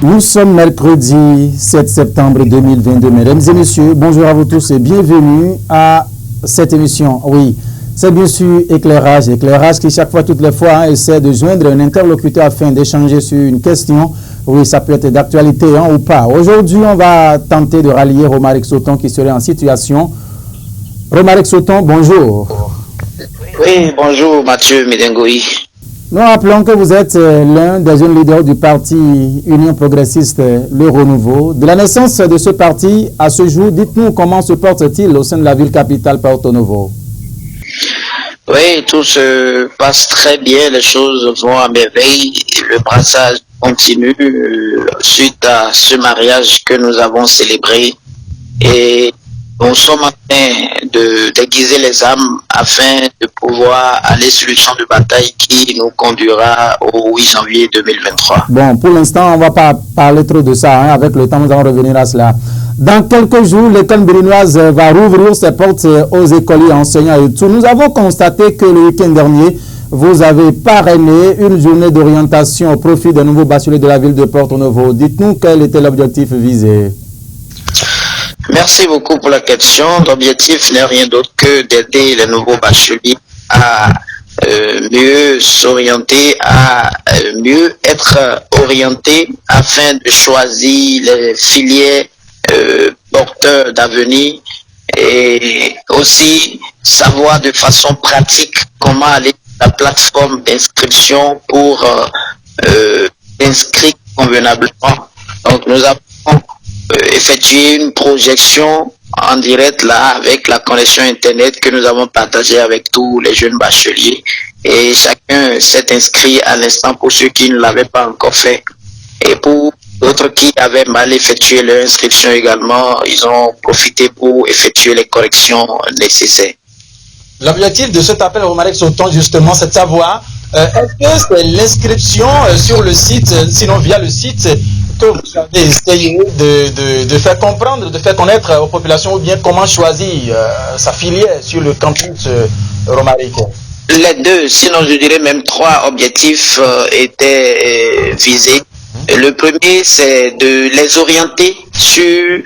Nous sommes mercredi 7 septembre 2022. Mesdames et messieurs, bonjour à vous tous et bienvenue à cette émission. Oui, c'est bien sûr Éclairage. Éclairage qui chaque fois, toutes les fois, essaie de joindre un interlocuteur afin d'échanger sur une question. Oui, ça peut être d'actualité ou pas. Aujourd'hui, on va tenter de rallier Romaric Sauton qui serait en situation. Romaric Sauton, bonjour. Oui, bonjour Mathieu Midengoï. Nous rappelons que vous êtes l'un des jeunes leaders du parti Union Progressiste Le Renouveau. De la naissance de ce parti à ce jour, dites-nous comment se porte-t-il au sein de la ville capitale Porto Novo? Oui, tout se passe très bien, les choses vont à merveille, le brassage continue suite à ce mariage que nous avons célébré et nous sommes en train de déguiser les âmes afin de pouvoir aller sur le champ de bataille qui nous conduira au 8 janvier 2023. Bon, pour l'instant, on ne va pas parler trop de ça. Avec le temps, nous allons revenir à cela. Dans quelques jours, l'école béninoise va rouvrir ses portes aux écoliers, enseignants et tout. Nous avons constaté que le week-end dernier, vous avez parrainé une journée d'orientation au profit des nouveaux bacheliers de la ville de Porto Novo. Dites-nous quel était l'objectif visé. Merci beaucoup pour la question. L'objectif n'est rien d'autre que d'aider les nouveaux bacheliers à mieux s'orienter, à mieux être orientés afin de choisir les filières porteurs d'avenir et aussi savoir de façon pratique comment aller sur la plateforme d'inscription pour s'inscrire convenablement. Donc nous avons effectuer une projection en direct là avec la connexion internet que nous avons partagée avec tous les jeunes bacheliers et chacun s'est inscrit à l'instant pour ceux qui ne l'avaient pas encore fait et pour d'autres qui avaient mal effectué leur inscription également, ils ont profité pour effectuer les corrections nécessaires. L'objectif de cet appel Romaric Sauton justement c'est de savoir est-ce que c'est l'inscription sur le site, sinon via le site que vous avez essayé de faire comprendre, de faire connaître aux populations ou bien comment choisir sa filière sur le campus Romaric? Les deux, sinon je dirais même trois objectifs étaient visés. Le premier, c'est de les orienter sur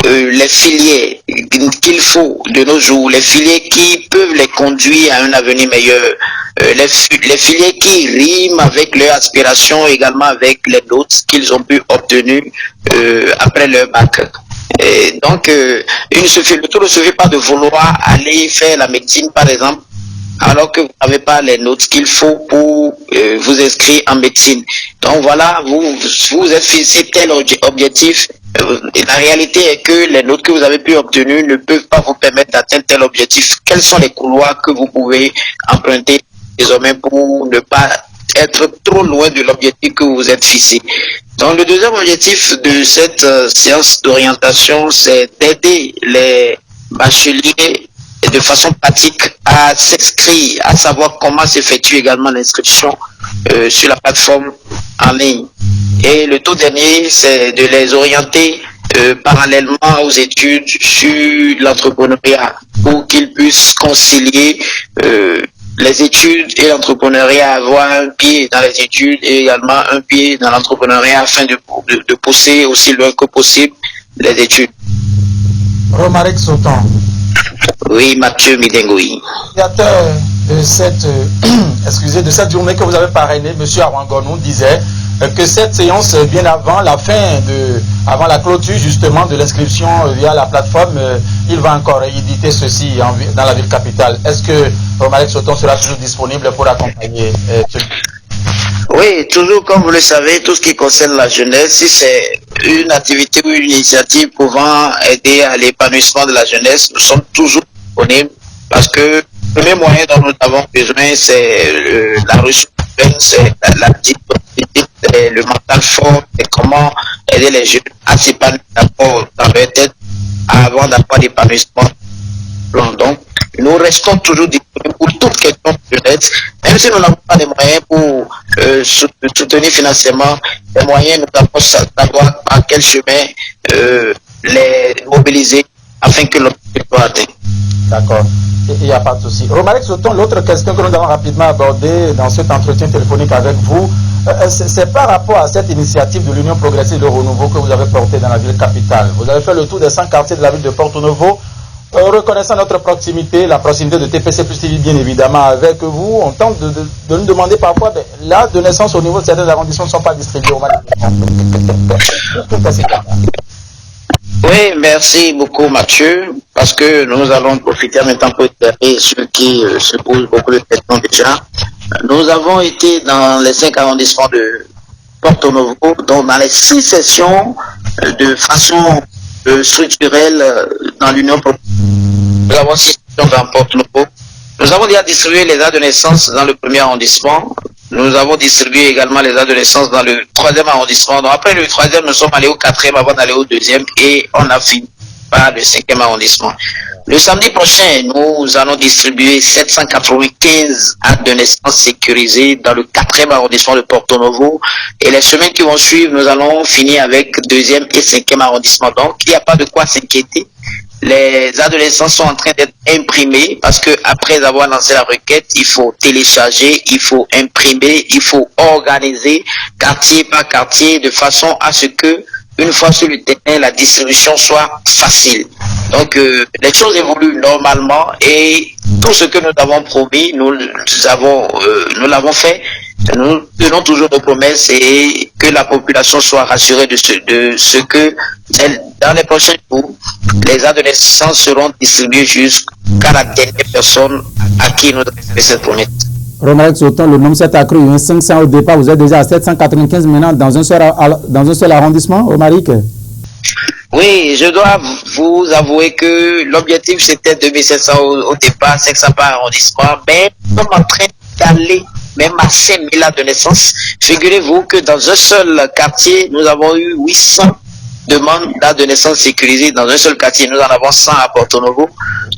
les filières qu'il faut de nos jours, les filières qui peuvent les conduire à un avenir meilleur, les filières qui riment avec leurs aspirations, également avec les notes qu'ils ont pu obtenir après leur bac. Et donc, le tout ne se fait pas de vouloir aller faire la médecine, par exemple, alors que vous n'avez pas les notes qu'il faut pour vous inscrire en médecine. Donc voilà, vous êtes fixé tel objectif. La réalité est que les notes que vous avez pu obtenir ne peuvent pas vous permettre d'atteindre tel objectif. Quels sont les couloirs que vous pouvez emprunter désormais pour ne pas être trop loin de l'objectif que vous êtes fixé? Donc le deuxième objectif de cette séance d'orientation, c'est d'aider les bacheliers de façon pratique à s'inscrire, à savoir comment s'effectue également l'inscription sur la plateforme en ligne. Et le tout dernier, c'est de les orienter parallèlement aux études sur l'entrepreneuriat pour qu'ils puissent concilier les études et l'entrepreneuriat, avoir un pied dans les études et également un pied dans l'entrepreneuriat afin de pousser aussi loin que possible les études. Romaric Sauton. Oui, Mathieu Midengoï. L'initiateur de cette journée que vous avez parrainée, M. Awangonou, disait que cette séance, bien avant avant la clôture justement de l'inscription via la plateforme, il va encore éditer ceci dans la ville capitale. Est-ce que Romaric Sauton sera toujours disponible pour accompagner Oui, toujours comme vous le savez, tout ce qui concerne la jeunesse, si c'est une activité ou une initiative pouvant aider à l'épanouissement de la jeunesse, nous sommes toujours disponibles parce que le premier moyen dont nous avons besoin, c'est la ressource humaine, c'est la disponibilité, c'est le mental fort, c'est comment aider les jeunes à s'épanouir d'abord dans leur tête avant d'avoir l'épanouissement. Donc, nous restons toujours disponibles pour toute question de jeunesse, même si nous n'avons pas les moyens pour soutenir financièrement, les moyens, nous avons savoir par quel chemin les mobiliser afin que l'objectif soit atteint. D'accord. Il n'y a pas de souci. Romaric Sauton, l'autre question que nous avons rapidement abordée dans cet entretien téléphonique avec vous, C'est par rapport à cette initiative de l'Union progressive de renouveau que vous avez portée dans la ville capitale. Vous avez fait le tour des 100 quartiers de la ville de Porto Novo. Reconnaissant notre proximité, la proximité de TPC plus TV bien évidemment avec vous, on tente de nous demander parfois, là, de naissance au niveau de certains arrondissements ne sont pas distribués au Mali. Oui, merci beaucoup Mathieu, parce que nous allons profiter en même temps pour éclairer ceux qui se posent beaucoup de questions déjà. Nous avons été dans les 5 arrondissements de Porto Novo, donc dans les 6 sessions de façon structurelle dans l'Union. Nous avons 6 sessions dans Porto Novo. Nous avons déjà distribué les actes de naissance dans le 1er arrondissement. Nous avons distribué également les actes de naissance dans le 3e arrondissement. Donc après le 3e, nous sommes allés au 4e avant d'aller au 2e et on a fini par le 5e arrondissement. Le samedi prochain, nous allons distribuer 795 actes de naissance sécurisés dans le 4e arrondissement de Porto Novo. Et les semaines qui vont suivre, nous allons finir avec 2e et 5e arrondissement. Donc il n'y a pas de quoi s'inquiéter. Les actes de naissance sont en train d'être imprimés parce que après avoir lancé la requête, il faut télécharger, il faut imprimer, il faut organiser quartier par quartier de façon à ce que une fois sur le terrain, la distribution soit facile. Donc les choses évoluent normalement et tout ce que nous avons promis, nous l'avons fait. Nous tenons toujours nos promesses et que la population soit rassurée de ce que dans les prochains jours, les actes de naissance seront distribués jusqu'à la dernière personne à qui nous avons fait cette promesse. Romaric Sauton, le nombre s'est accru, 500 au départ, vous êtes déjà à 795 maintenant dans un seul arrondissement, Romaric? Oui, je dois vous avouer que l'objectif c'était 2700 au départ, 500 par arrondissement, mais nous sommes en train d'aller même à 5000 de naissance. Figurez-vous que dans un seul quartier, nous avons eu 800 demandes d'actes de naissance sécurisées dans un seul quartier. Nous en avons 100 à Porto Novo.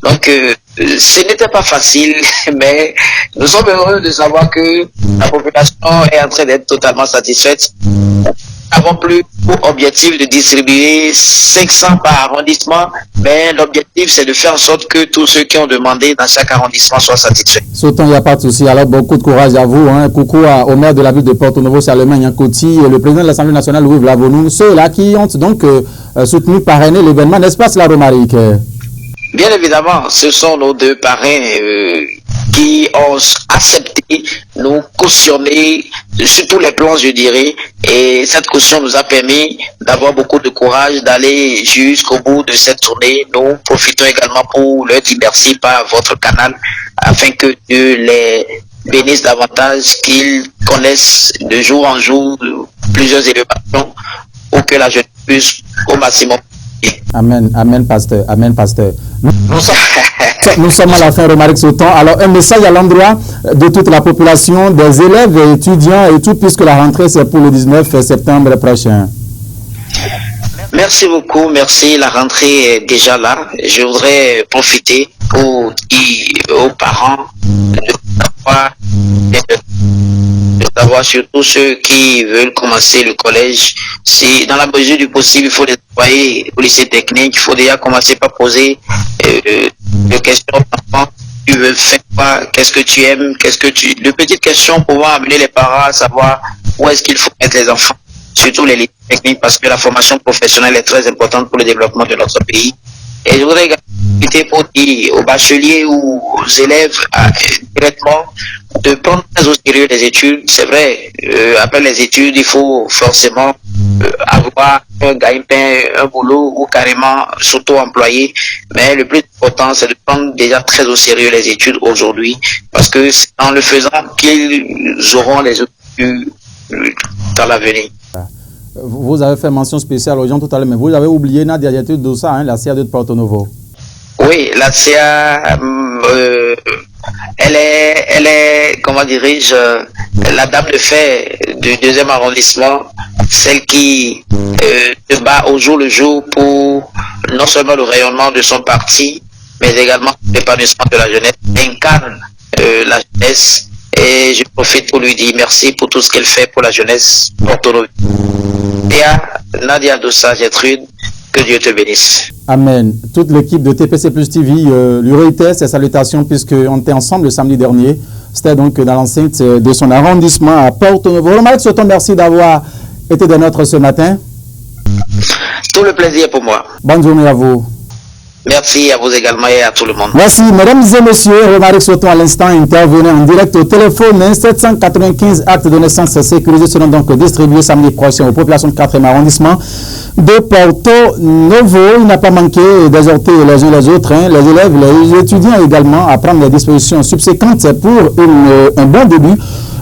Donc, ce n'était pas facile, mais nous sommes heureux de savoir que la population est en train d'être totalement satisfaite. Nous n'avons plus pour objectif de distribuer 500 par arrondissement, mais l'objectif c'est de faire en sorte que tous ceux qui ont demandé dans chaque arrondissement soient satisfaits. Sauton, il n'y a pas de souci. Alors, beaucoup de courage à vous. Coucou au maire de la ville de Porto Novo, Charlemagne Yankouti, et le président de l'Assemblée nationale, Louis Vlavonou, ceux-là qui ont donc soutenu, parrainé l'événement, n'est-ce pas cela, Romaric? Bien évidemment, ce sont nos deux parrains qui ont accepté, nous cautionner sur tous les plans, je dirais. Et cette caution nous a permis d'avoir beaucoup de courage, d'aller jusqu'au bout de cette tournée. Nous profitons également pour leur dire merci par votre canal, afin que Dieu les bénisse davantage, qu'ils connaissent de jour en jour plusieurs élévations pour que la jeunesse puisse au maximum. Amen, amen, pasteur, amen, pasteur. Nous sommes à la fin, Romaric Sauton. Alors, un message à l'endroit de toute la population, des élèves et étudiants et tout, puisque la rentrée, c'est pour le 19 septembre prochain. Merci beaucoup, merci. La rentrée est déjà là. Je voudrais profiter pour dire aux parents d'avoir surtout ceux qui veulent commencer le collège. Si dans la mesure du possible, il faut les envoyer au lycée technique. Il faut déjà commencer par poser des questions aux enfants. Tu veux faire quoi? Qu'est-ce que tu aimes? De petites questions pour amener les parents à savoir où est-ce qu'il faut mettre les enfants, surtout les lycées techniques, parce que la formation professionnelle est très importante pour le développement de notre pays. Et je voudrais également inviter pour dire aux bacheliers ou aux élèves directement de prendre très au sérieux les études. C'est vrai, après les études, il faut forcément avoir un gagne-pain, un boulot ou carrément s'auto-employer. Mais le plus important, c'est de prendre déjà très au sérieux les études aujourd'hui, parce que c'est en le faisant qu'ils auront les études dans l'avenir. Vous avez fait mention spéciale aux gens tout à l'heure, mais vous avez oublié Nadia Dossa, la CA de Porto Novo. Oui, la CA, elle est, comment dirais-je, la dame de fer du 2e arrondissement, celle qui se bat au jour le jour pour non seulement le rayonnement de son parti, mais également l'épanouissement de la jeunesse, incarne la jeunesse. Et je profite pour lui dire merci pour tout ce qu'elle fait pour la jeunesse porto-novienne. Nadia Dossa Gertrude, que Dieu te bénisse. Amen. Toute l'équipe de TPC Plus TV lui réitère ses salutations puisqu'on était ensemble le samedi dernier C'était donc dans l'enceinte de son arrondissement à Porto-Novo. Romaric Soton, merci d'avoir été de notre ce matin. Tout le plaisir pour moi. Bonne journée à vous. Merci à vous également et à tout le monde. Merci, mesdames et messieurs. Romaric Soton à l'instant intervenait en direct au téléphone. 795 actes de naissance sécurisés seront donc distribués samedi prochain aux populations du 4e arrondissement de Porto-Novo. Il n'a pas manqué d'exhorter les uns les autres, les élèves, les étudiants également, à prendre les dispositions subséquentes pour un bon début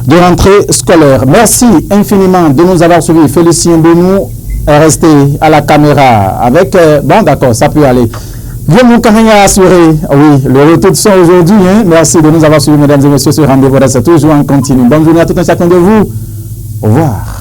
de rentrée scolaire. Merci infiniment de nous avoir suivis. Félicien Bonou est resté à la caméra avec... bon, d'accord, ça peut aller. Guillaume Moukahenya a assuré, oui, le retour de son aujourd'hui. Merci de nous avoir suivis, mesdames et messieurs, ce rendez-vous. C'est toujours en continu. Bonne journée à tout un chacun de vous. Au revoir.